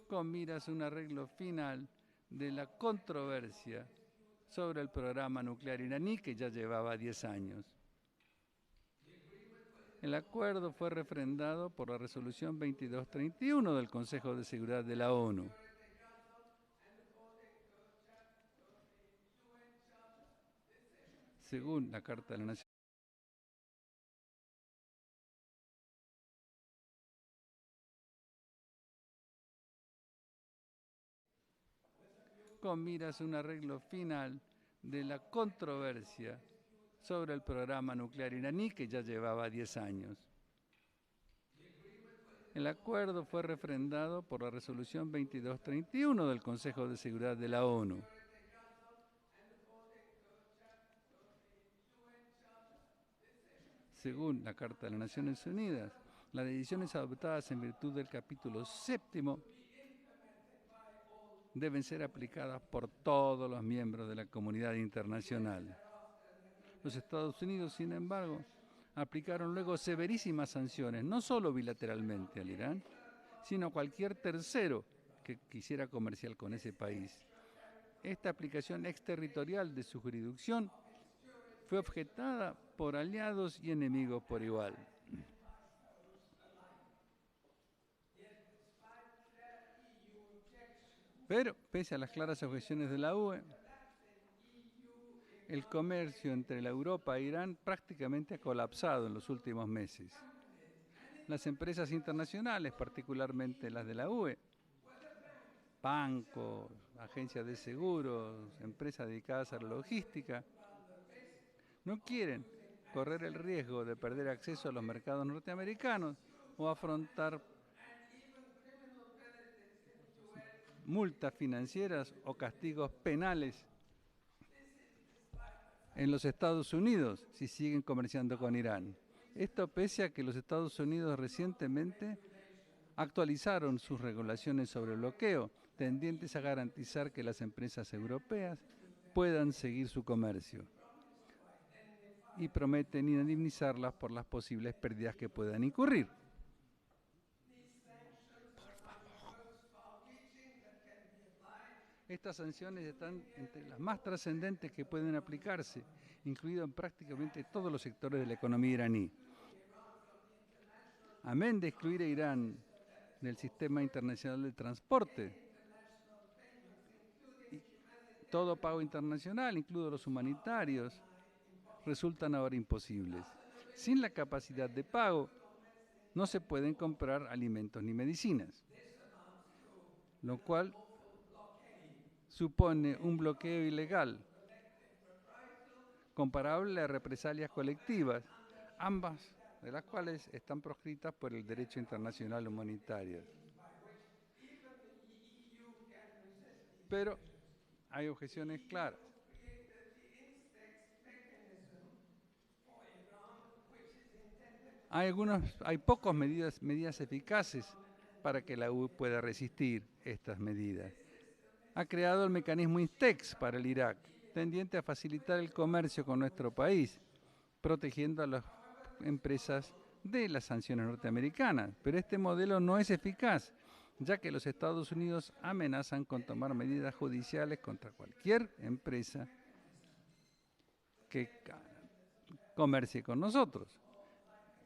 con miras a un arreglo final de la controversia sobre el programa nuclear iraní que ya llevaba 10 años. El acuerdo fue refrendado por la resolución 2231 del Consejo de Seguridad de la ONU. Según la Carta de la Nación, con miras a un arreglo final de la controversia sobre el programa nuclear iraní que ya llevaba 10 años. El acuerdo fue refrendado por la resolución 2231 del Consejo de Seguridad de la ONU. Según la Carta de las Naciones Unidas, las decisiones adoptadas en virtud del capítulo 7 deben ser aplicadas por todos los miembros de la comunidad internacional. Los Estados Unidos, sin embargo, aplicaron luego severísimas sanciones, no solo bilateralmente al Irán, sino a cualquier tercero que quisiera comerciar con ese país. Esta aplicación exterritorial de su jurisdicción fue objetada por aliados y enemigos por igual. Pero, pese a las claras objeciones de la UE, el comercio entre la Europa e Irán prácticamente ha colapsado en los últimos meses. Las empresas internacionales, particularmente las de la UE, bancos, agencias de seguros, empresas dedicadas a la logística, no quieren correr el riesgo de perder acceso a los mercados norteamericanos o afrontar multas financieras o castigos penales en los Estados Unidos si siguen comerciando con Irán. Esto pese a que los Estados Unidos recientemente actualizaron sus regulaciones sobre bloqueo, tendientes a garantizar que las empresas europeas puedan seguir su comercio y prometen indemnizarlas por las posibles pérdidas que puedan incurrir. Estas sanciones están entre las más trascendentes que pueden aplicarse, incluido en prácticamente todos los sectores de la economía iraní. Amén de excluir a Irán del sistema internacional de transporte, y todo pago internacional, incluidos los humanitarios, resultan ahora imposibles. Sin la capacidad de pago, no se pueden comprar alimentos ni medicinas, lo cual supone un bloqueo ilegal comparable a represalias colectivas, ambas de las cuales están proscritas por el derecho internacional humanitario. Pero hay objeciones claras. Hay pocas medidas eficaces para que la UE pueda resistir estas medidas. Ha creado el mecanismo INSTEX para el Irak, tendiente a facilitar el comercio con nuestro país, protegiendo a las empresas de las sanciones norteamericanas. Pero este modelo no es eficaz, ya que los Estados Unidos amenazan con tomar medidas judiciales contra cualquier empresa que comercie con nosotros.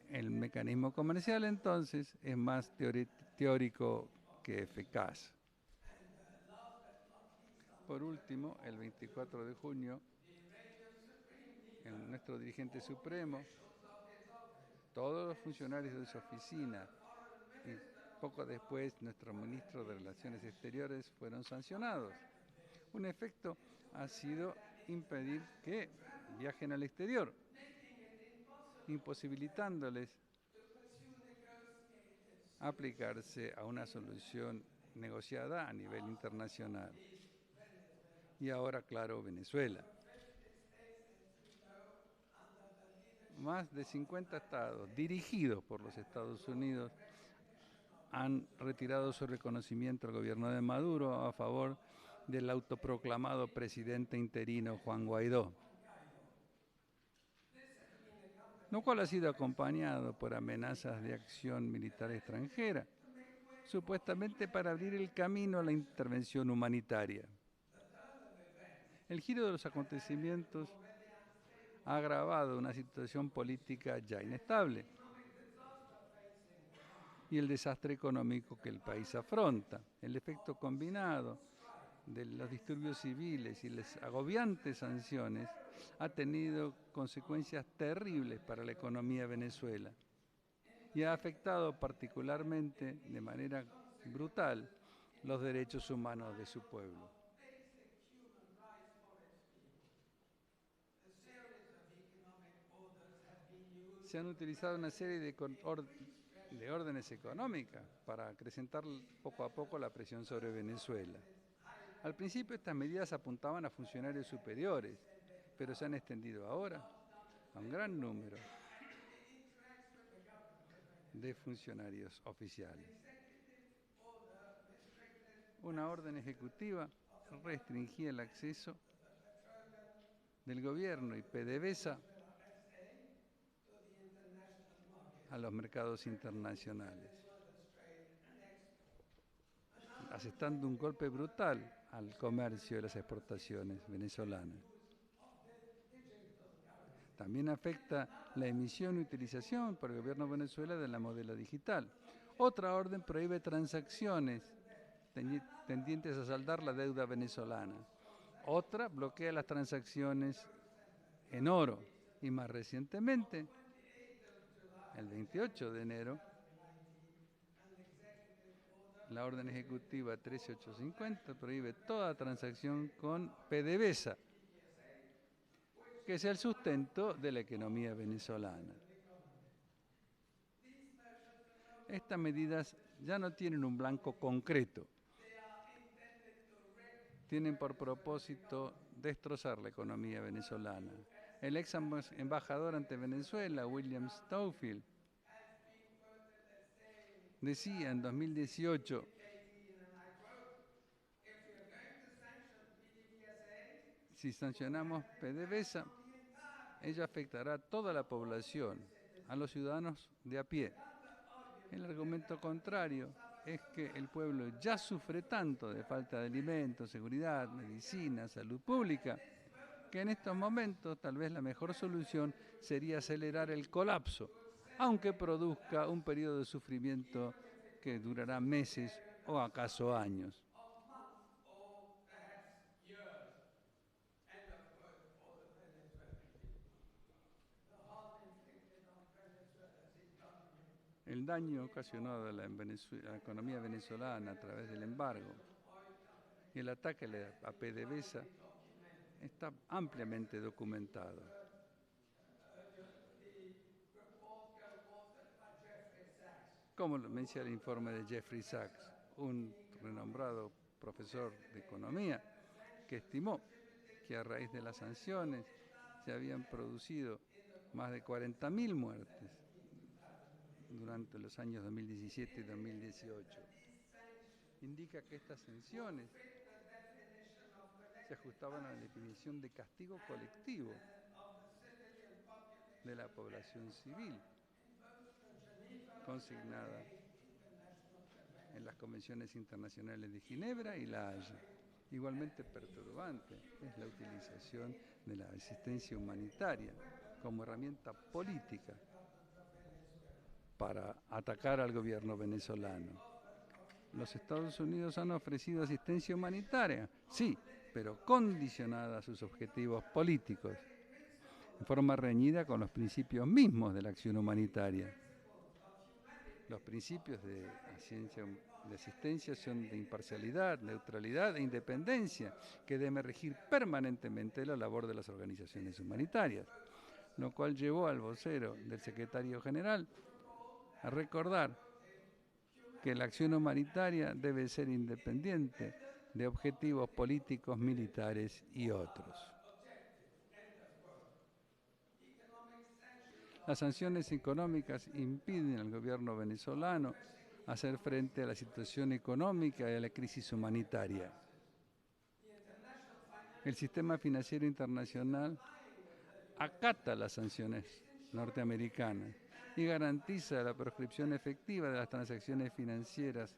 El mecanismo comercial, entonces, es más teórico que eficaz. Por último, el 24 de junio, nuestro dirigente supremo, todos los funcionarios de su oficina y poco después nuestro ministro de Relaciones Exteriores fueron sancionados. Un efecto ha sido impedir que viajen al exterior, imposibilitándoles aplicarse a una solución negociada a nivel internacional. Y ahora, claro, Venezuela. Más de 50 estados dirigidos por los Estados Unidos han retirado su reconocimiento al gobierno de Maduro a favor del autoproclamado presidente interino Juan Guaidó, lo cual ha sido acompañado por amenazas de acción militar extranjera supuestamente para abrir el camino a la intervención humanitaria. El giro de los acontecimientos ha agravado una situación política ya inestable y el desastre económico que el país afronta. El efecto combinado de los disturbios civiles y las agobiantes sanciones ha tenido consecuencias terribles para la economía de Venezuela y ha afectado particularmente de manera brutal los derechos humanos de su pueblo. Se han utilizado una serie de órdenes económicas para acrecentar poco a poco la presión sobre Venezuela. Al principio estas medidas apuntaban a funcionarios superiores, pero se han extendido ahora a un gran número de funcionarios oficiales. Una orden ejecutiva restringía el acceso del gobierno y PDVSA a los mercados internacionales, asestando un golpe brutal al comercio y las exportaciones venezolanas. También afecta la emisión y utilización por el gobierno de Venezuela de la moneda digital. Otra orden prohíbe transacciones tendientes a saldar la deuda venezolana. Otra bloquea las transacciones en oro. Y más recientemente, el 28 de enero, la orden ejecutiva 13850 prohíbe toda transacción con PDVSA, que es el sustento de la economía venezolana. Estas medidas ya no tienen un blanco concreto. Tienen por propósito destrozar la economía venezolana. El ex embajador ante Venezuela, William Stouffville, decía en 2018, si sancionamos PDVSA, ello afectará a toda la población, a los ciudadanos de a pie. El argumento contrario es que el pueblo ya sufre tanto de falta de alimentos, seguridad, medicina, salud pública, que en estos momentos tal vez la mejor solución sería acelerar el colapso, aunque produzca un periodo de sufrimiento que durará meses o acaso años. El daño ocasionado a la economía venezolana a través del embargo y el ataque a PDVSA está ampliamente documentado. Como lo menciona el informe de Jeffrey Sachs, un renombrado profesor de economía, que estimó que a raíz de las sanciones se habían producido más de 40.000 muertes durante los años 2017 y 2018. Indica que estas sanciones se ajustaban a la definición de castigo colectivo de la población civil, consignada en las convenciones internacionales de Ginebra y La Haya. Igualmente perturbante es la utilización de la asistencia humanitaria como herramienta política para atacar al gobierno venezolano. Los Estados Unidos han ofrecido asistencia humanitaria, sí, pero condicionada a sus objetivos políticos, en forma reñida con los principios mismos de la acción humanitaria. Los principios de asistencia son de imparcialidad, neutralidad e independencia, que deben regir permanentemente la labor de las organizaciones humanitarias, lo cual llevó al vocero del secretario general a recordar que la acción humanitaria debe ser independiente de objetivos políticos, militares y otros. Las sanciones económicas impiden al gobierno venezolano hacer frente a la situación económica y a la crisis humanitaria. El sistema financiero internacional acata las sanciones norteamericanas y garantiza la proscripción efectiva de las transacciones financieras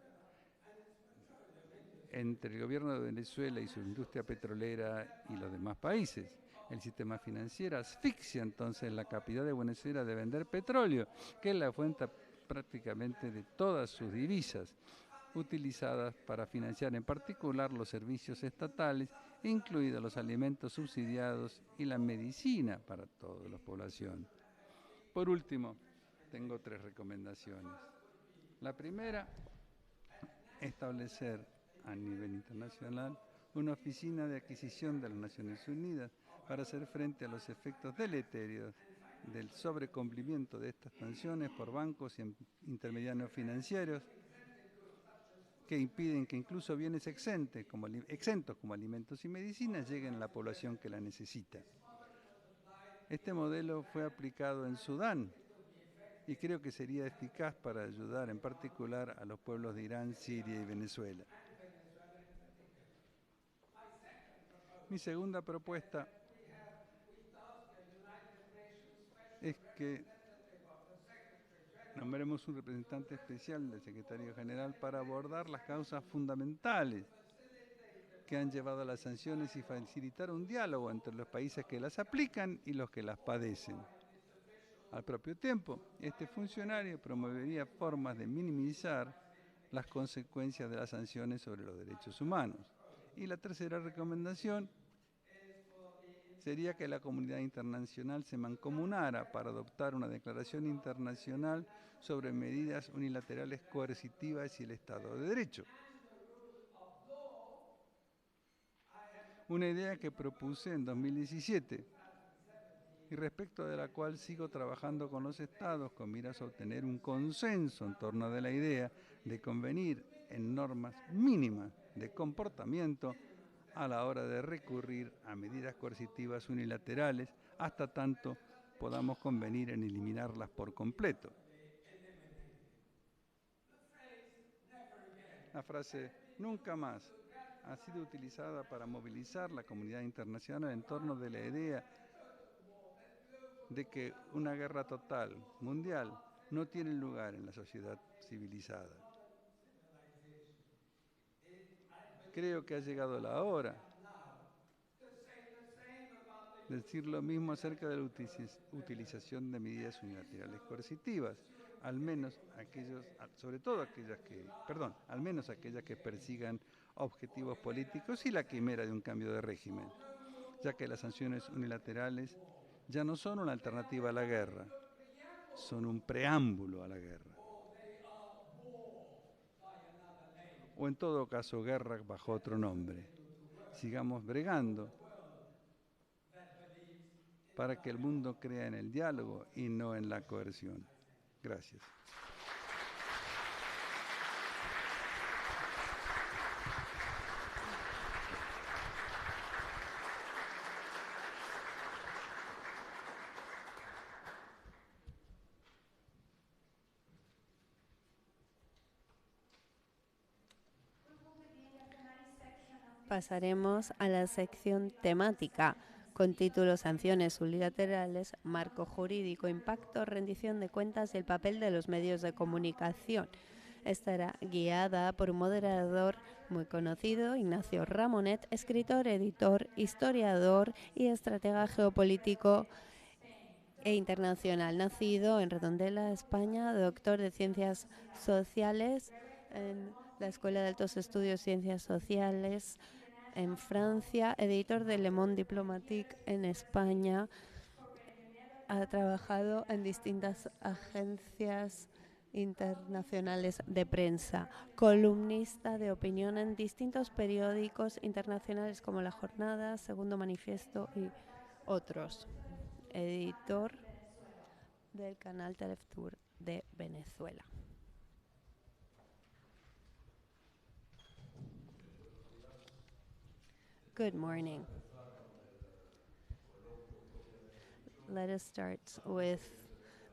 entre el gobierno de Venezuela y su industria petrolera y los demás países. El sistema financiero asfixia entonces la capacidad de Venezuela de vender petróleo, que es la fuente prácticamente de todas sus divisas, utilizadas para financiar en particular los servicios estatales, incluidos los alimentos subsidiados y la medicina para toda la población. Por último, tengo 3 recomendaciones. La primera, establecer a nivel internacional una oficina de adquisición de las Naciones Unidas para hacer frente a los efectos deleterios del sobrecumplimiento de estas sanciones por bancos y intermediarios financieros que impiden que incluso bienes exentos como alimentos y medicinas lleguen a la población que la necesita. Este modelo fue aplicado en Sudán y creo que sería eficaz para ayudar en particular a los pueblos de Irán, Siria y Venezuela. Mi segunda propuesta es que nombremos un representante especial del Secretario General para abordar las causas fundamentales que han llevado a las sanciones y facilitar un diálogo entre los países que las aplican y los que las padecen. Al propio tiempo, este funcionario promovería formas de minimizar las consecuencias de las sanciones sobre los derechos humanos. Y la tercera recomendación sería que la comunidad internacional se mancomunara para adoptar una declaración internacional sobre medidas unilaterales coercitivas y el Estado de Derecho. Una idea que propuse en 2017 y respecto de la cual sigo trabajando con los estados con miras a obtener un consenso en torno de la idea de convenir en normas mínimas de comportamiento a la hora de recurrir a medidas coercitivas unilaterales hasta tanto podamos convenir en eliminarlas por completo. La frase "nunca más" ha sido utilizada para movilizar la comunidad internacional en torno de la idea de que una guerra total, mundial, no tiene lugar en la sociedad civilizada. Creo que ha llegado la hora de decir lo mismo acerca de la utilización de medidas unilaterales coercitivas, al menos aquellas que persigan objetivos políticos y la quimera de un cambio de régimen, ya que las sanciones unilaterales ya no son una alternativa a la guerra, son un preámbulo a la guerra. O en todo caso, guerra bajo otro nombre. Sigamos bregando para que el mundo crea en el diálogo y no en la coerción. Gracias. Pasaremos a la sección temática con título Sanciones unilaterales, marco jurídico, impacto, rendición de cuentas y el papel de los medios de comunicación. Estará guiada por un moderador muy conocido, Ignacio Ramonet, escritor, editor, historiador y estratega geopolítico e internacional, nacido en Redondela, España, doctor de Ciencias Sociales en la Escuela de Altos Estudios Ciencias Sociales en Francia, editor de Le Monde Diplomatique en España. Ha trabajado en distintas agencias internacionales de prensa, columnista de opinión en distintos periódicos internacionales como La Jornada, Segundo Manifiesto y otros. Editor del canal Teleftour de Venezuela. Good morning. Let us start with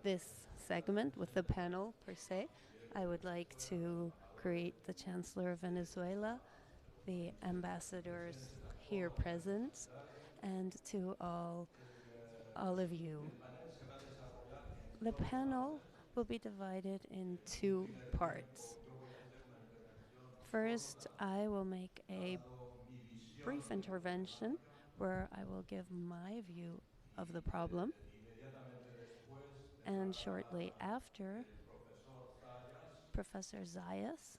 this segment, with the panel per se. I would like to greet the Chancellor of Venezuela, the ambassadors here present, and to all of you. The panel will be divided in 2 parts. First, I will make a brief intervention where I will give my view of the problem. And shortly after, Professor Zayas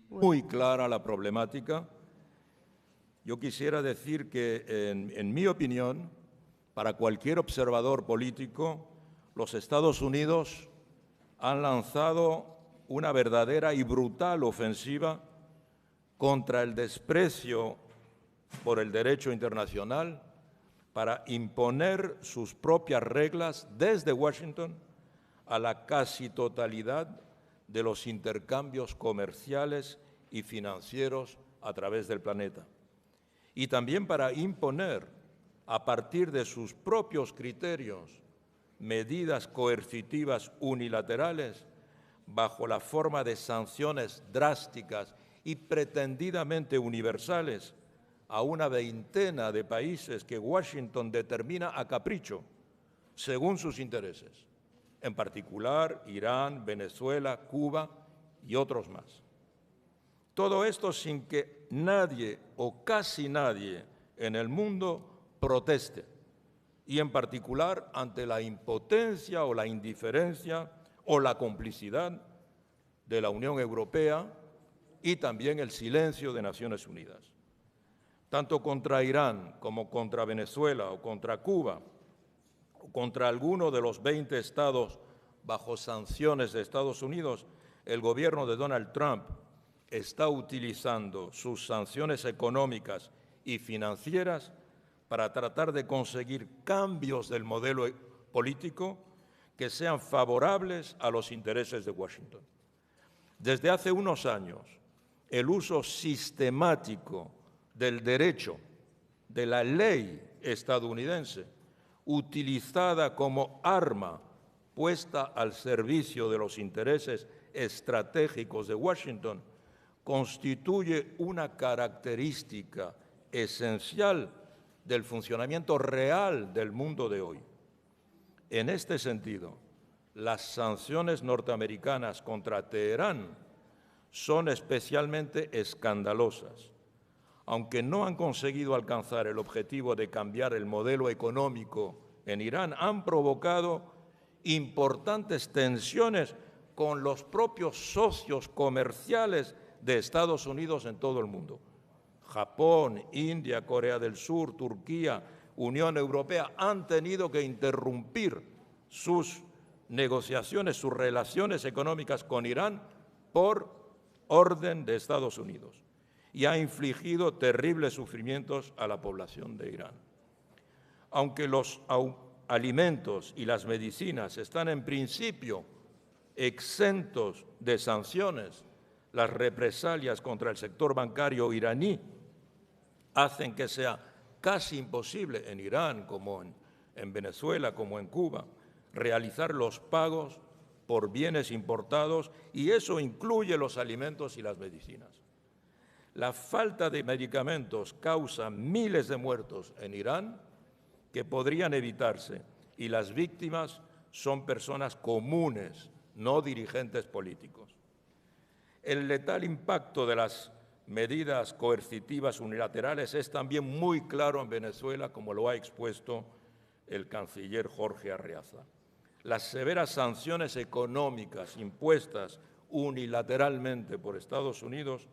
will... Muy clara la problemática. Yo quisiera decir que, en mi opinión, para cualquier observador político, los Estados Unidos han lanzado una verdadera y brutal ofensiva contra el desprecio por el derecho internacional para imponer sus propias reglas desde Washington a la casi totalidad de los intercambios comerciales y financieros a través del planeta. Y también para imponer, a partir de sus propios criterios, medidas coercitivas unilaterales bajo la forma de sanciones drásticas y pretendidamente universales a una veintena de países que Washington determina a capricho, según sus intereses, en particular Irán, Venezuela, Cuba y otros más. Todo esto sin que nadie o casi nadie en el mundo proteste, y en particular ante la impotencia o la indiferencia o la complicidad de la Unión Europea y también el silencio de Naciones Unidas. Tanto contra Irán como contra Venezuela o contra Cuba o contra alguno de los 20 estados bajo sanciones de Estados Unidos, el gobierno de Donald Trump está utilizando sus sanciones económicas y financieras para tratar de conseguir cambios del modelo político que sean favorables a los intereses de Washington. Desde hace unos años, el uso sistemático del derecho, de la ley estadounidense, utilizada como arma puesta al servicio de los intereses estratégicos de Washington, constituye una característica esencial del funcionamiento real del mundo de hoy. En este sentido, las sanciones norteamericanas contra Teherán son especialmente escandalosas. Aunque no han conseguido alcanzar el objetivo de cambiar el modelo económico en Irán, han provocado importantes tensiones con los propios socios comerciales de Estados Unidos en todo el mundo. Japón, India, Corea del Sur, Turquía, Unión Europea han tenido que interrumpir sus negociaciones, sus relaciones económicas con Irán por orden de Estados Unidos, y ha infligido terribles sufrimientos a la población de Irán. Aunque los alimentos y las medicinas están en principio exentos de sanciones, las represalias contra el sector bancario iraní hacen que sea casi imposible en Irán, como en Venezuela, como en Cuba, realizar los pagos por bienes importados, y eso incluye los alimentos y las medicinas. La falta de medicamentos causa miles de muertos en Irán que podrían evitarse, y las víctimas son personas comunes, no dirigentes políticos. El letal impacto de las medidas coercitivas unilaterales es también muy claro en Venezuela, como lo ha expuesto el canciller Jorge Arreaza. Las severas sanciones económicas impuestas unilateralmente por Estados Unidos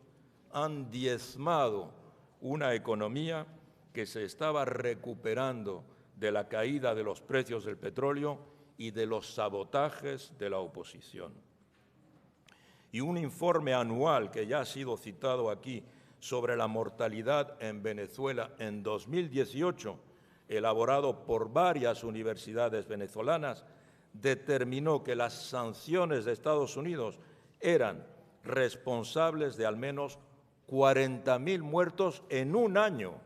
han diezmado una economía que se estaba recuperando de la caída de los precios del petróleo y de los sabotajes de la oposición. Y un informe anual que ya ha sido citado aquí sobre la mortalidad en Venezuela en 2018, elaborado por varias universidades venezolanas, determinó que las sanciones de Estados Unidos eran responsables de al menos 40.000 muertos en un año,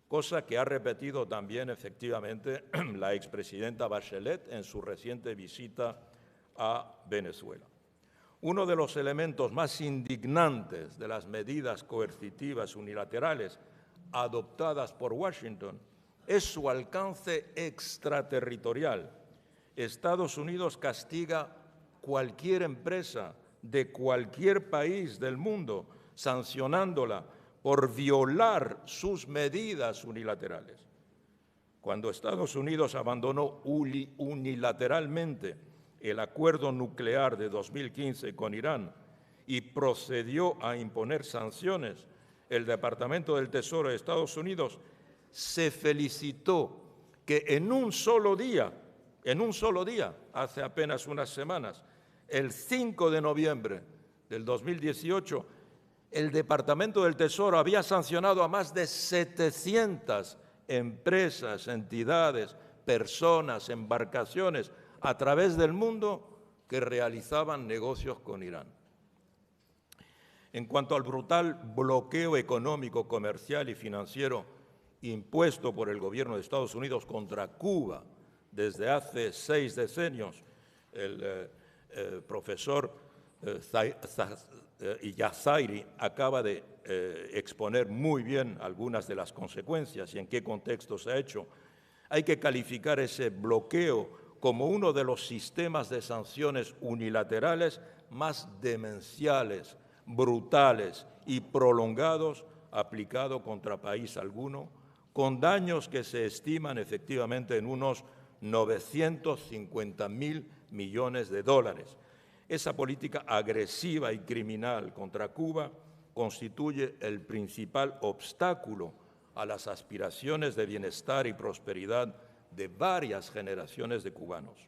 cosa que ha repetido también efectivamente la expresidenta Bachelet en su reciente visita a Venezuela. Uno de los elementos más indignantes de las medidas coercitivas unilaterales adoptadas por Washington es su alcance extraterritorial. Estados Unidos castiga cualquier empresa de cualquier país del mundo, sancionándola por violar sus medidas unilaterales. Cuando Estados Unidos abandonó unilateralmente el acuerdo nuclear de 2015 con Irán y procedió a imponer sanciones, el Departamento del Tesoro de Estados Unidos se felicitó que en un solo día, hace apenas unas semanas, el 5 de noviembre del 2018, el Departamento del Tesoro había sancionado a más de 700 empresas, entidades, personas, embarcaciones a través del mundo que realizaban negocios con Irán. En cuanto al brutal bloqueo económico, comercial y financiero impuesto por el gobierno de Estados Unidos contra Cuba desde hace 6 decenios, el profesor Yazairi acaba de exponer muy bien algunas de las consecuencias y en qué contexto se ha hecho. Hay que calificar ese bloqueo como uno de los sistemas de sanciones unilaterales más demenciales, brutales y prolongados aplicado contra país alguno, con daños que se estiman efectivamente en unos 950.000 millones de dólares. Esa política agresiva y criminal contra Cuba constituye el principal obstáculo a las aspiraciones de bienestar y prosperidad de varias generaciones de cubanos.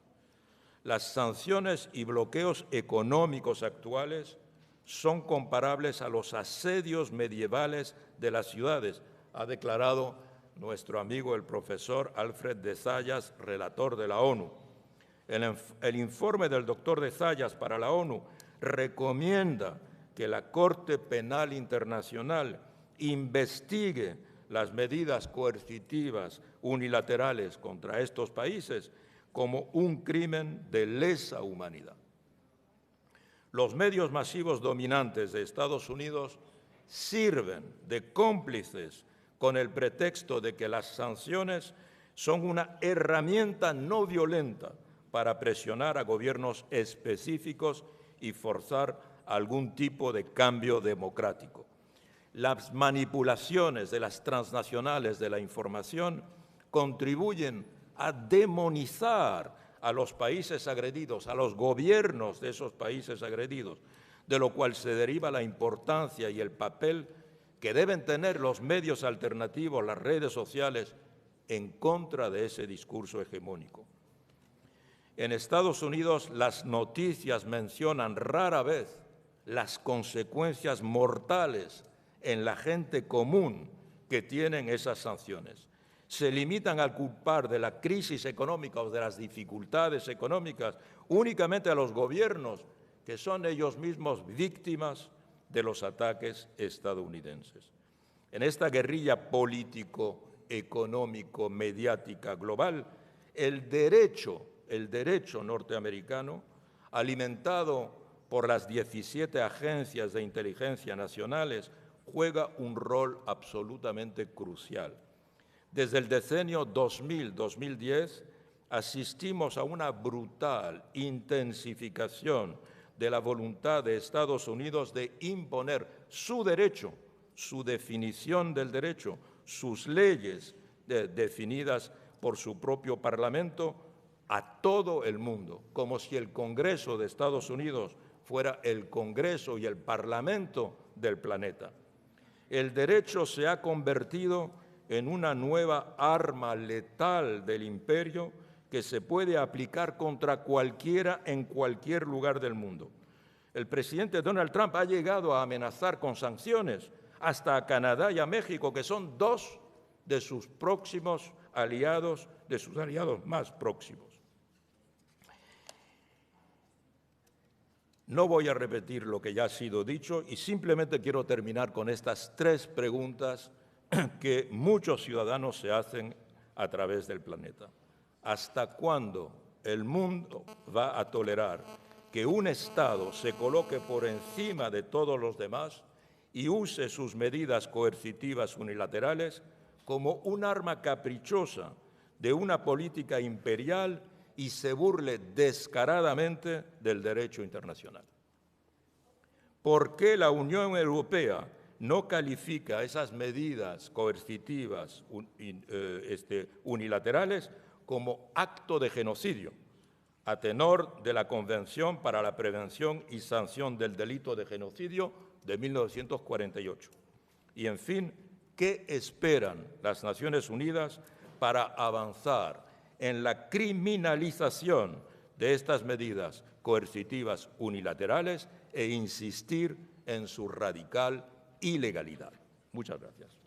Las sanciones y bloqueos económicos actuales son comparables a los asedios medievales de las ciudades, ha declarado nuestro amigo el profesor Alfred de Zayas, relator de la ONU. El informe del doctor de Zayas para la ONU recomienda que la Corte Penal Internacional investigue las medidas coercitivas unilaterales contra estos países como un crimen de lesa humanidad. Los medios masivos dominantes de Estados Unidos sirven de cómplices con el pretexto de que las sanciones son una herramienta no violenta para presionar a gobiernos específicos y forzar algún tipo de cambio democrático. Las manipulaciones de las transnacionales de la información contribuyen a demonizar a los países agredidos, a los gobiernos de esos países agredidos, de lo cual se deriva la importancia y el papel que deben tener los medios alternativos, las redes sociales, en contra de ese discurso hegemónico. En Estados Unidos, las noticias mencionan rara vez las consecuencias mortales en la gente común que tienen esas sanciones. Se limitan a culpar de la crisis económica o de las dificultades económicas únicamente a los gobiernos, que son ellos mismos víctimas de los ataques estadounidenses. En esta guerrilla político, económico, mediática global, el derecho norteamericano, alimentado por las 17 agencias de inteligencia nacionales, juega un rol absolutamente crucial. Desde el decenio 2000-2010 asistimos a una brutal intensificación de la voluntad de Estados Unidos de imponer su derecho, su definición del derecho, sus leyes definidas por su propio Parlamento a todo el mundo, como si el Congreso de Estados Unidos fuera el Congreso y el Parlamento del planeta. El derecho se ha convertido en una nueva arma letal del imperio que se puede aplicar contra cualquiera en cualquier lugar del mundo. El presidente Donald Trump ha llegado a amenazar con sanciones hasta a Canadá y a México, que son dos de sus próximos aliados, de sus aliados más próximos. No voy a repetir lo que ya ha sido dicho y simplemente quiero terminar con estas 3 preguntas que muchos ciudadanos se hacen a través del planeta. ¿Hasta cuándo el mundo va a tolerar que un Estado se coloque por encima de todos los demás y use sus medidas coercitivas unilaterales como un arma caprichosa de una política imperial y se burle descaradamente del derecho internacional? ¿Por qué la Unión Europea no califica esas medidas coercitivas unilaterales como acto de genocidio, a tenor de la Convención para la Prevención y Sanción del Delito de Genocidio de 1948? Y, en fin, ¿qué esperan las Naciones Unidas para avanzar en la criminalización de estas medidas coercitivas unilaterales e insistir en su radical ilegalidad? Muchas gracias.